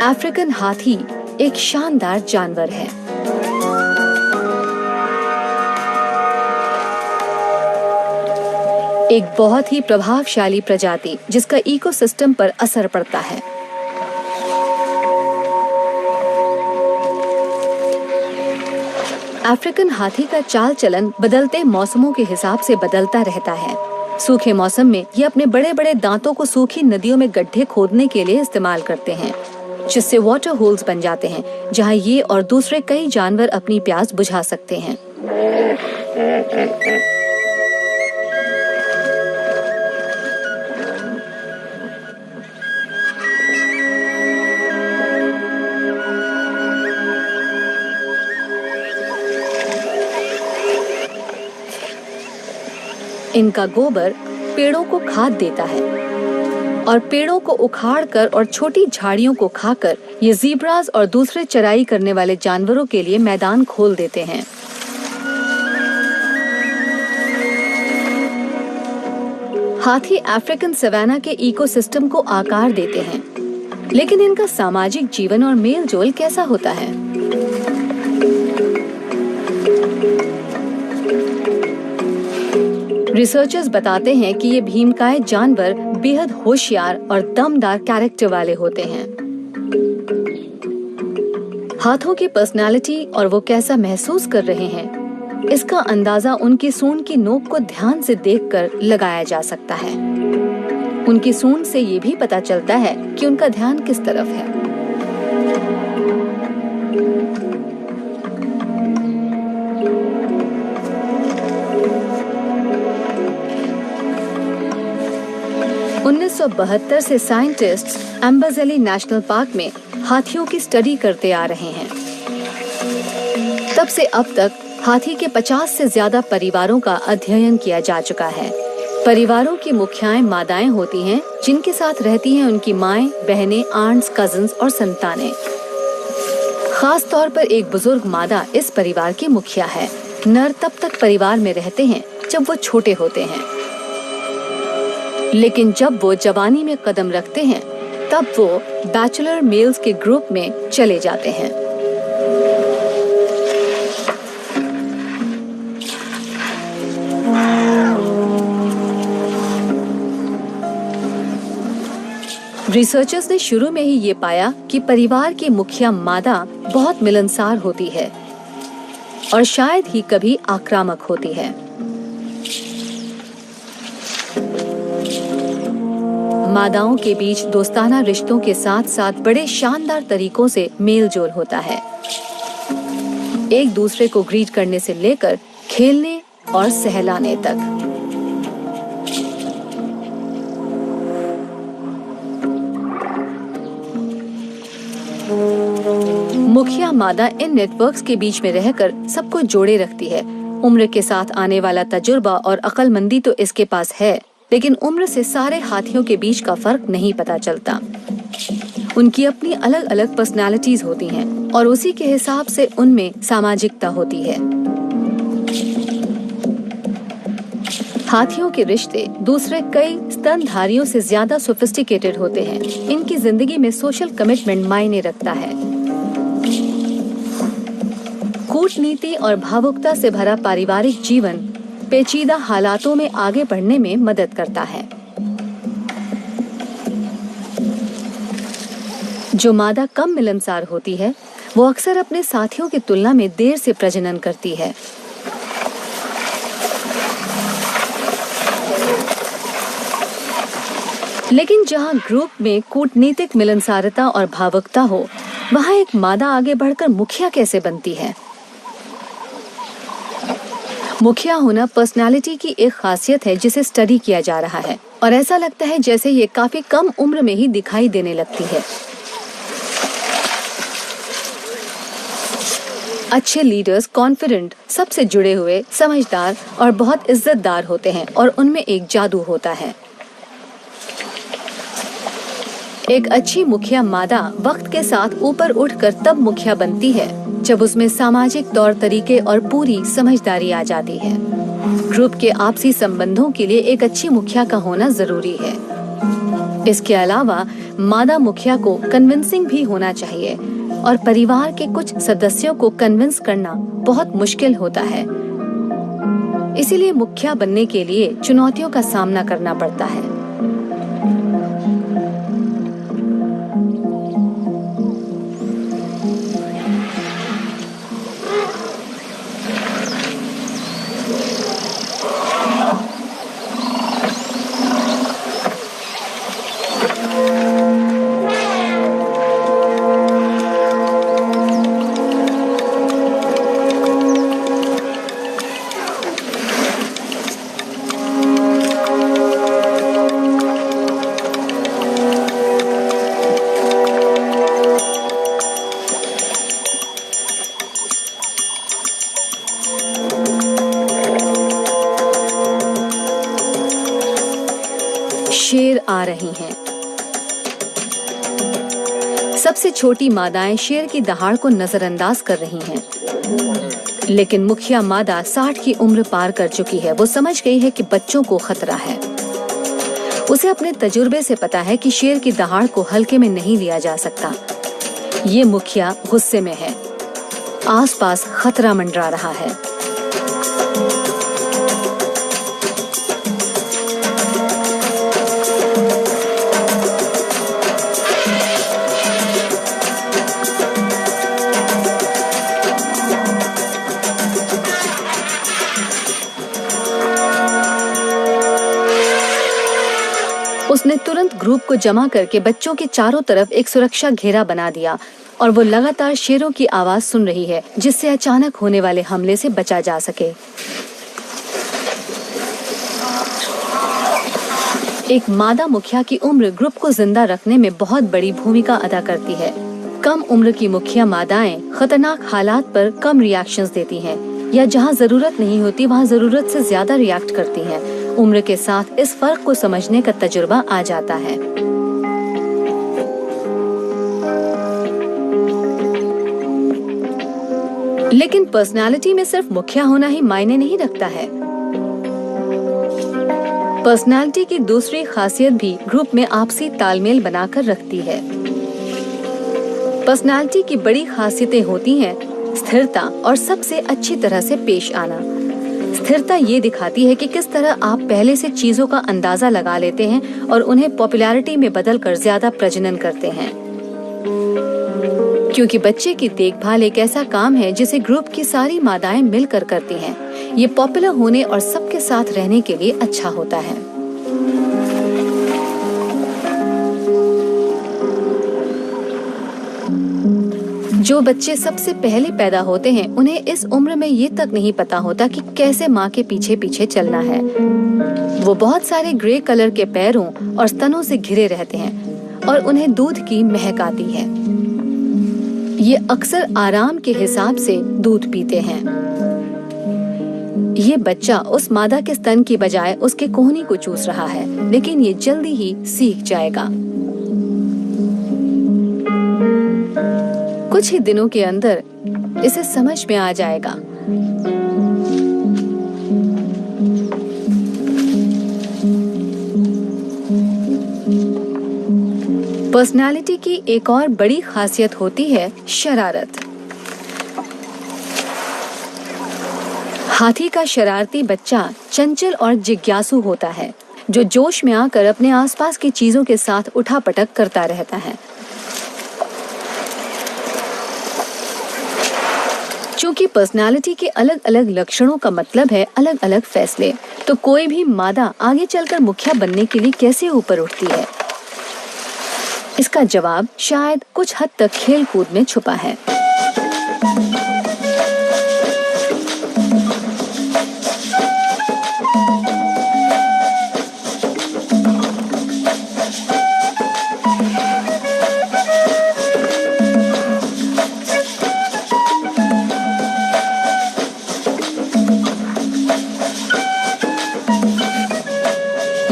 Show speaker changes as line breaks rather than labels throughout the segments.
African हाथी एक शानदार जानवर है। एक बहुत ही प्रभावशाली प्रजाति जिसका इकोसिस्टम पर असर पड़ता है। अफ्रीकन हाथी का चाल चलन बदलते मौसमों के हिसाब से बदलता रहता है। सूखे मौसम में ये अपने बड़े बड़े दांतों को सूखी नदियों में गड्ढे खोदने के लिए इस्तेमाल करते हैं, जिससे वाटर होल्स बन जाते हैं, जहां ये और दूसरे कई जानवर अपनी प्यास बुझा सकते हैं। इनका गोबर पेड़ों को खाद देता है और पेड़ों को उखाड़कर और छोटी झाड़ियों को खाकर ये ज़ीब्रास और दूसरे चराई करने वाले जानवरों के लिए मैदान खोल देते हैं। हाथी अफ्रीकन सवाना के इकोसिस्टम को आकार देते हैं, लेकिन इनका सामाजिक जीवन और मेलजोल कैसा होता है? रिसर्चर्स बताते हैं कि ये भीमकाय जानवर बेहद होशियार और दमदार कैरेक्टर वाले होते हैं। हाथों की पर्सनालिटी और वो कैसा महसूस कर रहे हैं, इसका अंदाजा उनकी सूंड की नोक को ध्यान से देखकर लगाया जा सकता है। उनकी सूंड से ये भी पता चलता है कि उनका ध्यान किस तरफ है। उन्नीस 1972 से साइंटिस्ट्स अम्बाज़ेली नेशनल पार्क में हाथियों की स्टडी करते आ रहे हैं। तब से अब तक हाथी के 50 से ज्यादा परिवारों का अध्ययन किया जा चुका है। परिवारों की मुखियाएं मादाएं होती हैं, जिनके साथ रहती हैं उनकी माएं, बहनें, आंट्स, कजिन्स और संतानें। खास तौर पर एक बुजुर्ग मादा इस परिवार की मुखिया है। नर तब तक परिवार में रहते हैं जब वो छोटे होते हैं, लेकिन जब वो जवानी में कदम रखते हैं तब वो बैचलर मेल्स के ग्रुप में चले जाते हैं। रिसर्चर्स ने शुरू में ही ये पाया कि परिवार की मुखिया मादा बहुत मिलनसार होती है और शायद ही कभी आक्रामक होती है। मादाओं के बीच दोस्ताना रिश्तों के साथ साथ बड़े शानदार तरीकों से मेल जोल होता है, एक दूसरे को ग्रीट करने से लेकर खेलने और सहलाने तक। मुखिया मादा इन नेटवर्क्स के बीच में रहकर सबको जोड़े रखती है। उम्र के साथ आने वाला तजुर्बा और अक्लमंदी तो इसके पास है, लेकिन उम्र से सारे हाथियों के बीच का फर्क नहीं पता चलता। उनकी अपनी अलग अलग पर्सनालिटीज होती हैं और उसी के हिसाब से उनमें सामाजिकता होती है। हाथियों के रिश्ते दूसरे कई स्तनधारियों से ज्यादा सोफिस्टिकेटेड होते हैं। इनकी जिंदगी में सोशल कमिटमेंट मायने रखता है। कूटनीति और भावुकता से भरा पारिवारिक जीवन पेचीदा हालातों में आगे बढ़ने में मदद करता है। जो मादा कम मिलनसार होती है, वो अक्सर अपने साथियों की तुलना में देर से प्रजनन करती है। लेकिन जहां ग्रुप में कूटनीतिक मिलनसारता और भावुकता हो, वहां एक मादा आगे बढ़कर मुखिया कैसे बनती है? मुखिया होना पर्सनालिटी की एक खासियत है जिसे स्टडी किया जा रहा है, और ऐसा लगता है जैसे ये काफी कम उम्र में ही दिखाई देने लगती है। अच्छे लीडर्स कॉन्फिडेंट, सबसे जुड़े हुए, समझदार और बहुत इज्जतदार होते हैं, और उनमें एक जादू होता है। एक अच्छी मुखिया मादा वक्त के साथ ऊपर उठकर तब मुखिया बनती है जब उसमें सामाजिक तौर तरीके और पूरी समझदारी आ जाती है। ग्रुप के आपसी संबंधों के लिए एक अच्छी मुखिया का होना जरूरी है। इसके अलावा मादा मुखिया को कन्विंसिंग भी होना चाहिए और परिवार के कुछ सदस्यों को कन्विंस करना बहुत मुश्किल होता है। इसीलिए मुखिया बनने के लिए चुनौतियों का सामना करना पड़ता है। शेर आ रही हैं। सबसे छोटी मादाएं शेर की दहाड़ को नजरअंदाज कर रही हैं। लेकिन मुखिया मादा 60 की उम्र पार कर चुकी है। वो समझ गई है कि बच्चों को खतरा है। उसे अपने तजुर्बे से पता है कि शेर की दहाड़ को हल्के में नहीं लिया जा सकता। ये मुखिया गुस्से में है। आसपास खतरा मंडरा रहा है। उसने तुरंत ग्रुप को जमा करके बच्चों के चारों तरफ एक सुरक्षा घेरा बना दिया और वो लगातार शेरों की आवाज सुन रही है, जिससे अचानक होने वाले हमले से बचा जा सके। एक मादा मुखिया की उम्र ग्रुप को जिंदा रखने में बहुत बड़ी भूमिका अदा करती है। कम उम्र की मुखिया मादाएं खतरनाक हालात पर कम रिएक्शंस देती हैं या जहां जरूरत नहीं होती वहां जरूरत से ज्यादा रिएक्ट करती हैं। उम्र के साथ इस फर्क को समझने का तजुर्बा आ जाता है। लेकिन पर्सनालिटी में सिर्फ मुखिया होना ही मायने नहीं रखता है। पर्सनालिटी की दूसरी खासियत भी ग्रुप में आपसी तालमेल बनाकर रखती है। पर्सनालिटी की बड़ी खासियतें होती हैं स्थिरता और सबसे अच्छी तरह से पेश आना। स्थिरता ये दिखाती है कि किस तरह आप पहले से चीजों का अंदाजा लगा लेते हैं और उन्हें पॉपुलैरिटी में बदलकर ज्यादा प्रजनन करते हैं। क्योंकि बच्चे की देखभाल एक ऐसा काम है जिसे ग्रुप की सारी मादाएं मिलकर करती हैं। ये पॉपुलर होने और सबके साथ रहने के लिए अच्छा होता है। जो बच्चे सबसे पहले पैदा होते हैं उन्हें इस उम्र में ये तक नहीं पता होता कि कैसे माँ के पीछे पीछे चलना है। वो बहुत सारे ग्रे कलर के पैरों और स्तनों से घिरे रहते हैं और उन्हें दूध की महक आती है। ये अक्सर आराम के हिसाब से दूध पीते हैं। ये बच्चा उस मादा के स्तन की बजाय उसके कोहनी को चूस रहा है, लेकिन ये जल्दी ही सीख जाएगा। कुछ ही दिनों के अंदर इसे समझ में आ जाएगा। पर्सनालिटी की एक और बड़ी खासियत होती है शरारत। हाथी का शरारती बच्चा चंचल और जिज्ञासु होता है, जो जोश में आकर अपने आसपास की चीजों के साथ उठापटक करता रहता है। चूंकि पर्सनालिटी के अलग अलग लक्षणों का मतलब है अलग अलग फैसले, तो कोई भी मादा आगे चलकर मुखिया बनने के लिए कैसे ऊपर उठती है? इसका जवाब शायद कुछ हद तक खेल कूद में छुपा है।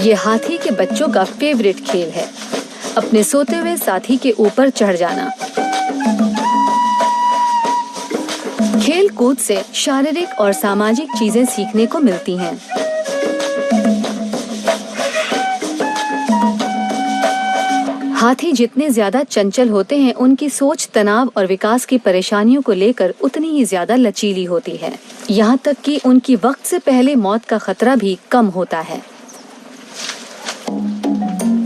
ये हाथी के बच्चों का फेवरेट खेल है, अपने सोते हुए साथी के ऊपर चढ़ जाना। खेल कूद से शारीरिक और सामाजिक चीजें सीखने को मिलती हैं। हाथी जितने ज्यादा चंचल होते हैं, उनकी सोच तनाव और विकास की परेशानियों को लेकर उतनी ही ज्यादा लचीली होती है। यहाँ तक कि उनकी वक्त से पहले मौत का खतरा भी कम होता है।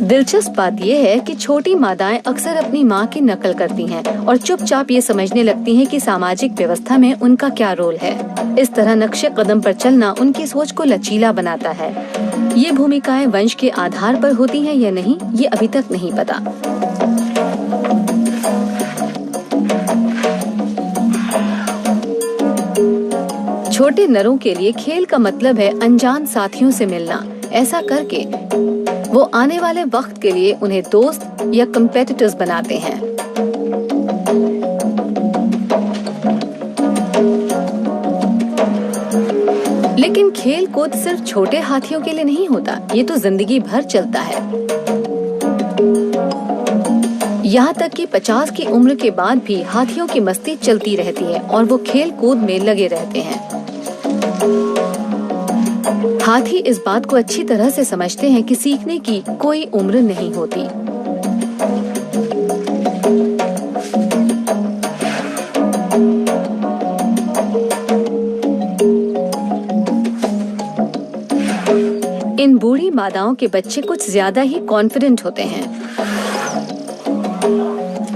दिलचस्प बात यह है कि छोटी मादाएं अक्सर अपनी मां की नकल करती हैं और चुपचाप ये समझने लगती हैं कि सामाजिक व्यवस्था में उनका क्या रोल है। इस तरह नक्शे कदम पर चलना उनकी सोच को लचीला बनाता है। ये भूमिकाएं वंश के आधार पर होती हैं या नहीं, ये अभी तक नहीं पता। छोटे नरों के लिए खेल का मतलब है अनजान साथियों से मिलना। ऐसा करके वो आने वाले वक्त के लिए उन्हें दोस्त या कंपेटिटर्स बनाते हैं। लेकिन खेल कूद सिर्फ छोटे हाथियों के लिए नहीं होता, ये तो जिंदगी भर चलता है। यहाँ तक कि 50 की उम्र के बाद भी हाथियों की मस्ती चलती रहती है और वो खेल कूद में लगे रहते हैं। हाथी इस बात को अच्छी तरह से समझते हैं कि सीखने की कोई उम्र नहीं होती। इन बूढ़ी मादाओं के बच्चे कुछ ज्यादा ही कॉन्फिडेंट होते हैं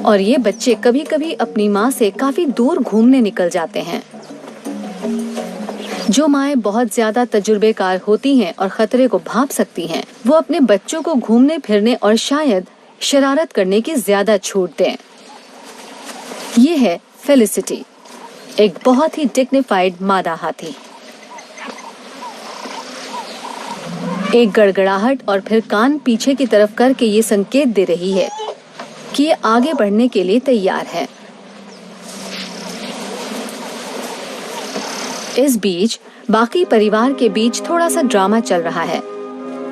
और ये बच्चे कभी-कभी अपनी माँ से काफी दूर घूमने निकल जाते हैं। जो माएं बहुत ज्यादा तजुर्बेकार होती हैं और खतरे को भांप सकती हैं, वो अपने बच्चों को घूमने फिरने और शायद शरारत करने की ज्यादा छूट दें। ये है फेलिसिटी, एक बहुत ही डिग्निफाइड मादा हाथी। एक गड़गड़ाहट और फिर कान पीछे की तरफ करके ये संकेत दे रही है कि ये आगे बढ़ने के लिए तैयार है। इस बीच बाकी परिवार के बीच थोड़ा सा ड्रामा चल रहा है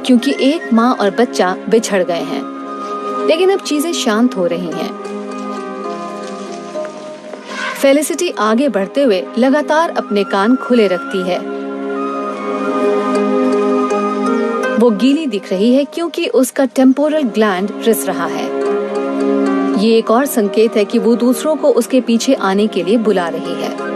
क्योंकि एक माँ और बच्चा बिछड़ गए हैं, लेकिन अब चीजें शांत हो रही हैं। फेलिसिटी आगे बढ़ते हुए लगातार अपने कान खुले रखती है। वो गीली दिख रही है क्योंकि उसका टेम्पोरल ग्लैंड रिस रहा है। ये एक और संकेत है कि वो दूसरों को उसके पीछे आने के लिए बुला रही है।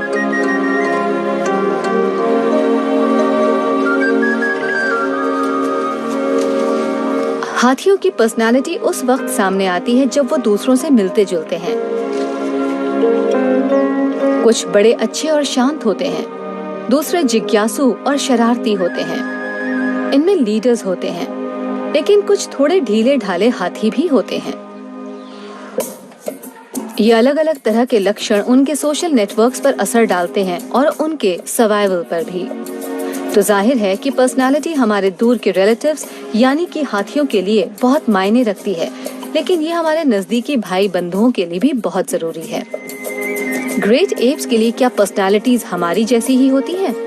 हाथियों की पर्सनालिटी उस वक्त सामने आती है जब वो दूसरों से मिलते जुलते हैं। कुछ बड़े अच्छे और शांत होते हैं, दूसरे जिज्ञासु और शरारती होते हैं। इनमें लीडर्स होते हैं, लेकिन कुछ थोड़े ढीले ढाले हाथी भी होते हैं। ये अलग अलग तरह के लक्षण उनके सोशल नेटवर्क्स पर असर डालते हैं और उनके सर्वाइवल पर भी। तो जाहिर है कि पर्सनालिटी हमारे दूर के रिलेटिव्स यानी कि हाथियों के लिए बहुत मायने रखती है, लेकिन ये हमारे नजदीकी भाई बंधुओं के लिए भी बहुत जरूरी है। ग्रेट एप्स के लिए क्या पर्सनालिटीज हमारी जैसी ही होती है?